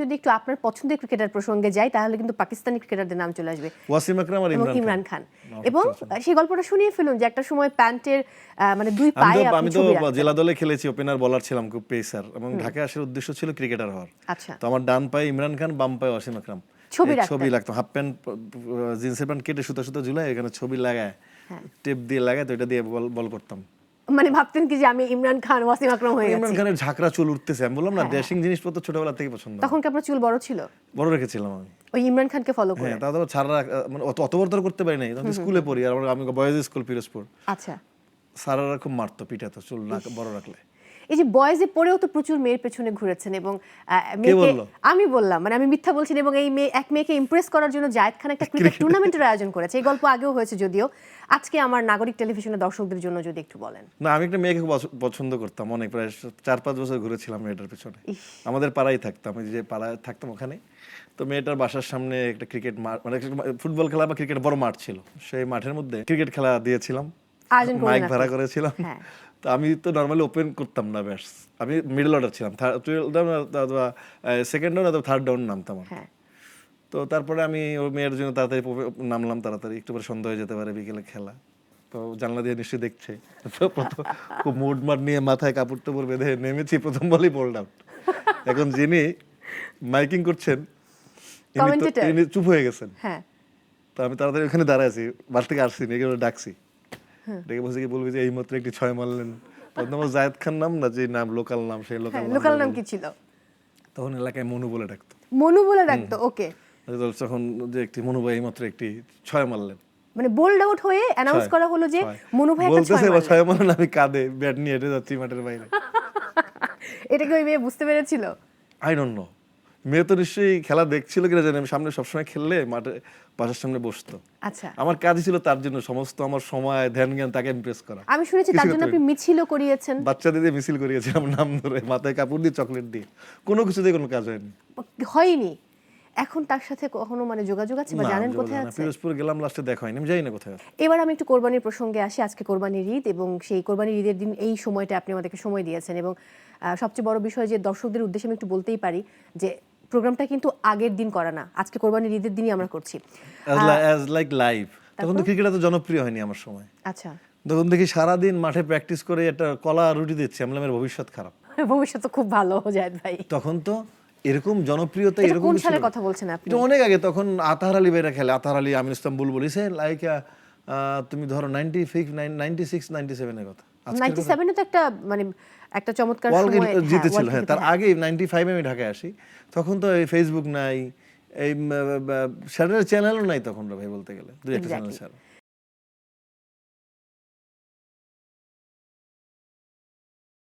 যদি একটু আপনার পছন্দের ক্রিকেটার প্রসঙ্গে যাই তাহলে কিন্তু পাকিস্তানি ক্রিকেটারদের নাম চলে আসবে, ওয়াসিম আকরাম আর ইমরান খান। এবং সেই গল্পটা শুনিয়ে ফেলুন যে একটা সময় প্যান্টের মানে দুই পায়ে আমি তো ছবি রাখতেন। জেলা দলে খেলেছি, ওপেনার বলার ছিলাম, খুব পেসার, এবং ঢাকায় আসার উদ্দেশ্য ছিল ক্রিকেটার হওয়ার। আচ্ছা, তো আমার ডান পায়ে ইমরান খান, বাম পায়ে ওয়াসিম আকরাম, ছবি লাগতো। হাফ প্যান্ট জিন্সের প্যান্ট কেটে সুতা সুতা ঝুলায় এখানে ছবি লাগায়, টেপ দিয়ে লাগায়, তো এটা দিয়ে বল করতাম। মানে ভাবতেন কি যে আমি ইমরান খান ওয়াসিম আকরাম হয়ে গেছি। ইমরান খানের ঝাঁকড়া চুল উঠতেছে, আমি বললাম না ড্যাশিং জিনিসপত্র ছোটবেলা থেকে পছন্দ। তখন কি আপনার চুল বড় ছিল? বড় রেখেছিলাম আমি ওই ইমরান খানকে ফলো করে। হ্যাঁ, তাও ছাড়া মানে অত বড় করতে পারি নাই, তখন স্কুলে পড়ি, আর আমি বয়েজ স্কুল পিরোজপুর। আচ্ছা, স্যাররা খুব মারতো, পিটাতো চুল বড় রাখলে। এই যে বয়েজে পড়েও তো প্রচুর মেয়ের পেছনে ঘুরেছেন এবং আমি বললাম মানে আমি মিথ্যা বলছি না, এবং এই এক মেয়েকে ইমপ্রেস করার জন্য জায়েদ খান একটা ক্রিকেট টুর্নামেন্টের আয়োজন করেছে। এই গল্প আগেও হয়েছে যদিও, আজকে আমার নাগরিক টেলিভিশনের দর্শকদের জন্য যদি একটু বলেন। না, আমি একটা মেয়েকে পছন্দ করতাম অনেক, প্রায় 4-5 বছর ঘুরেছিলাম মেয়েটার পেছনে। আমাদের পাড়ায় থাকতাম, যে পাড়ায় থাকতাম ওখানে। তো মেয়েটার বাসার সামনে একটা ক্রিকেট মাঠ, মানে ফুটবল খেলা বা ক্রিকেট বড় মাঠ ছিল, সেই মাঠের মধ্যে ক্রিকেট খেলা দিয়েছিলাম, মাইক ভাড়া করেছিলাম। তো আমি তো নর্মালি ওপেন করতাম না, ব্যাটস আমি মিডল অর্ডার ছিলাম, সেকেন্ড ডাউন অথবা থার্ড ডাউন নামতাম। তো তারপরে আমি ওই মেয়ের জন্য তাড়াতাড়ি নামলাম, তাড়াতাড়ি, একটু পরে সন্ধ্যা হয়ে যেতে পারে, বিকেলে খেলা। তো জানলা দিয়ে নিশ্চয়ই দেখছে, খুব মুড মাড নিয়ে মাথায় কাপড় টাপড় বেঁধে নেমেছি, প্রথম বলেই বোল্ড আউট। এখন যিনি মাইকিং করছেন ইনি চুপ হয়ে গেছেন। তো আমি তাড়াতাড়ি ওখানে দাঁড়ায় আছি, বাস থেকে আসছি, ডাকছি, ডেকে বলছি কি বলবি যে এই মাত্র একটি 6 মারলেন। জায়েদ খান নাম না, যে নাম লোকাল নাম, সেই লোকাল নাম কি ছিল? তখন এলাকায় মনু বলে ডাকতো। মনু বলে ডাকতো, ওকে। তখন যে একটি মনু ভাই মাত্র একটি 6 মারলেন, মানে বোল্ড আউট হয়ে অ্যানাউন্স করা হলো যে মনু ভাই একটা 6 মারলেন। আমি কাঁদে ব্যাট নিয়ে হেঁটে যাচ্ছি মাঠের বাইরে। এটা কি ওই মেয়ে বুঝতে পেরেছিল? আই ডোন্ট নো, মেয়ে তো নিশ্চয়ই খেলা দেখছিল কিনা জানি, আমি সামনে সবসময় খেললে মাঠে বাসার সামনে বসতো। আচ্ছা, আমার কাজই ছিল তার জন্য সমস্ত আমার সময় ধ্যান জ্ঞান তাকে ইমপ্রেস করা। আমি শুনেছি তার জন্য আপনি মিছিলও করিয়েছেন। বাচ্চাদের দিয়ে মিছিল করিয়েছিলাম, নাম ধরে, মাথায় কাপড় দিয়ে, চকলেট দিয়ে, কোনো কিছু দিয়ে কোনো কাজ হয়নি। এখন তার সাথে কখনো মানে যোগাযোগ আছে বা জানেন কোথায় আছে? পিরোজপুর গেলাম, লাস্টে দেখা হয়নি, আমি জানি না কোথায় আছে। এবার আমি একটু কোরবানির প্রসঙ্গে আসি। আজকে কোরবানির ঈদ, এবং সেই কোরবানির ঈদের দিন এই সময়টা আপনি আমাদেরকে সময় দিয়েছেন, এবং সবচেয়ে বড় বিষয় যে দর্শকদের উদ্দেশ্যে আমি একটু বলতেই পারি যে প্রোগ্রামটা কিন্তু আগের দিন করা না, আজকে কোরবানির ঈদের দিনই আমরা করছি লাইক লাইভ। তখন তো ক্রিকেট এত জনপ্রিয় হয়নি আমার সময়। আচ্ছা, তখন দেখি সারাদিন মাঠে প্র্যাকটিস করে একটা কলা রুটি দিচ্ছে, আমি বললাম এর ভবিষ্যৎ খারাপ। ভবিষ্যৎ তো খুব ভালো জায়েদ ভাই। তখন তো এরকম জনপ্রিয়তা, এরকম কোন সালের কথা বলছেন আপনি? অনেক আগে, তখন আতাহার আলী ভাইরা খেলে, আতাহার আলী, আমির ইসলাম বুলবুল, লাইক তুমি ধরো 96 97 এর কথা। 97 এ তো একটা মানে একটা চমৎকার সময় জিতেছিল। হ্যাঁ, তার আগে 95 আমি ঢাকায় আসি, তখন তো এই ফেসবুক নাই, এই স্যাটেলাইট চ্যানেলও নাই তখন ভাই, বলতে গেলে 2-1 চ্যানেল ছাড়া।